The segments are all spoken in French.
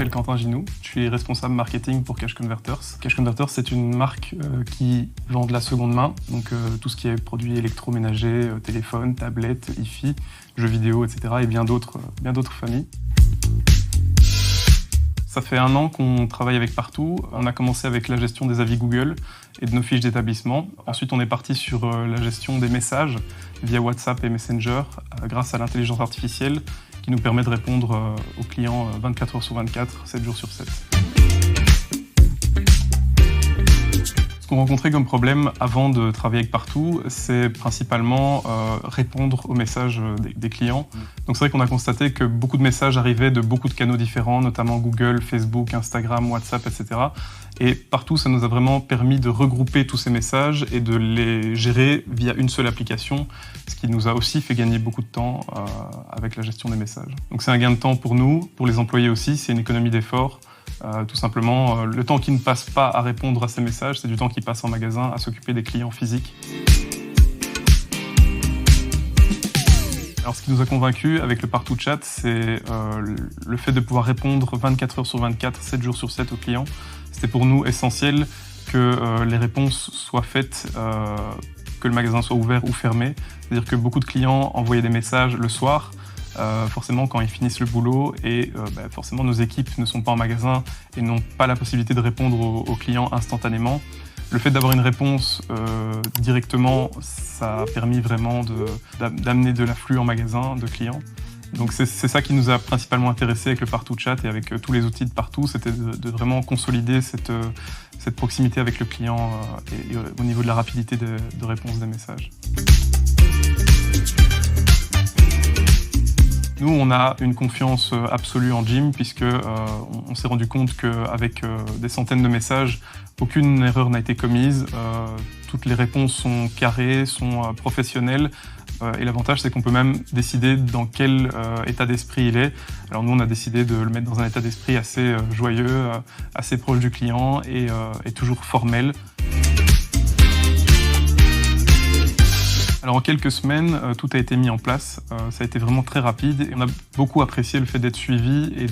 m'appelle Quentin Ginoux, je suis responsable marketing pour Cash Converters. Cash Converters, c'est une marque qui vend de la seconde main, donc tout ce qui est produits électroménagers, téléphone, tablette, hi-fi, jeux vidéo, etc. et bien d'autres familles. Ça fait 1 an qu'on travaille avec Partout. On a commencé avec la gestion des avis Google et de nos fiches d'établissement. Ensuite, on est parti sur la gestion des messages via WhatsApp et Messenger grâce à l'intelligence artificielle qui nous permet de répondre aux clients 24 heures sur 24, 7 jours sur 7. Ce qu'on rencontrait comme problème avant de travailler avec Partout, c'est principalement répondre aux messages des clients. Donc c'est vrai qu'on a constaté que beaucoup de messages arrivaient de beaucoup de canaux différents, notamment Google, Facebook, Instagram, WhatsApp, etc. Et Partout, ça nous a vraiment permis de regrouper tous ces messages et de les gérer via une seule application, ce qui nous a aussi fait gagner beaucoup de temps avec la gestion des messages. Donc c'est un gain de temps pour nous, pour les employés aussi, c'est une économie d'efforts. Tout simplement, le temps qui ne passe pas à répondre à ces messages, c'est du temps qui passe en magasin à s'occuper des clients physiques. Alors, ce qui nous a convaincus avec le Partout Chat, c'est le fait de pouvoir répondre 24 heures sur 24, 7 jours sur 7 aux clients. C'était pour nous essentiel que les réponses soient faites, que le magasin soit ouvert ou fermé. C'est-à-dire que beaucoup de clients envoyaient des messages le soir, forcément quand ils finissent le boulot et forcément nos équipes ne sont pas en magasin et n'ont pas la possibilité de répondre aux clients instantanément. Le fait d'avoir une réponse directement, ça a permis vraiment d'amener de l'afflux en magasin de clients. Donc c'est ça qui nous a principalement intéressé avec le Partout Chat et avec tous les outils de Partout, c'était de vraiment consolider cette proximité avec le client et au niveau de la rapidité de réponse des messages. Nous, on a une confiance absolue en Jim puisque on s'est rendu compte qu'avec des centaines de messages, aucune erreur n'a été commise. Toutes les réponses sont carrées, sont professionnelles. Et l'avantage, c'est qu'on peut même décider dans quel état d'esprit il est. Alors nous, on a décidé de le mettre dans un état d'esprit assez joyeux, assez proche du client et toujours formel. Alors en quelques semaines, tout a été mis en place, ça a été vraiment très rapide et on a beaucoup apprécié le fait d'être suivi et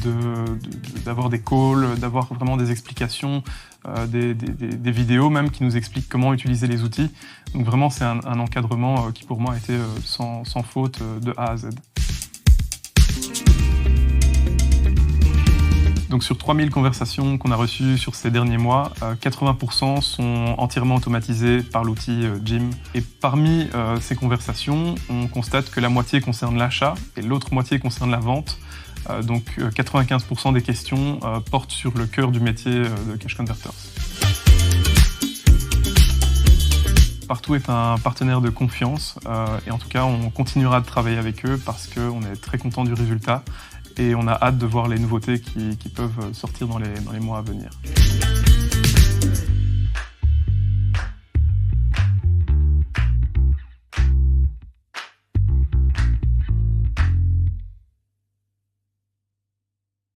d'avoir des calls, d'avoir vraiment des explications, des vidéos même qui nous expliquent comment utiliser les outils. Donc vraiment c'est un encadrement qui pour moi a été sans faute de A à Z. Donc sur 3000 conversations qu'on a reçues sur ces derniers mois, 80% sont entièrement automatisées par l'outil Jim. Et parmi ces conversations, on constate que la moitié concerne l'achat et l'autre moitié concerne la vente. Donc 95% des questions portent sur le cœur du métier de Cash Converters. Partout est un partenaire de confiance et en tout cas on continuera de travailler avec eux parce qu'on est très content du résultat. Et on a hâte de voir les nouveautés qui peuvent sortir dans les mois à venir.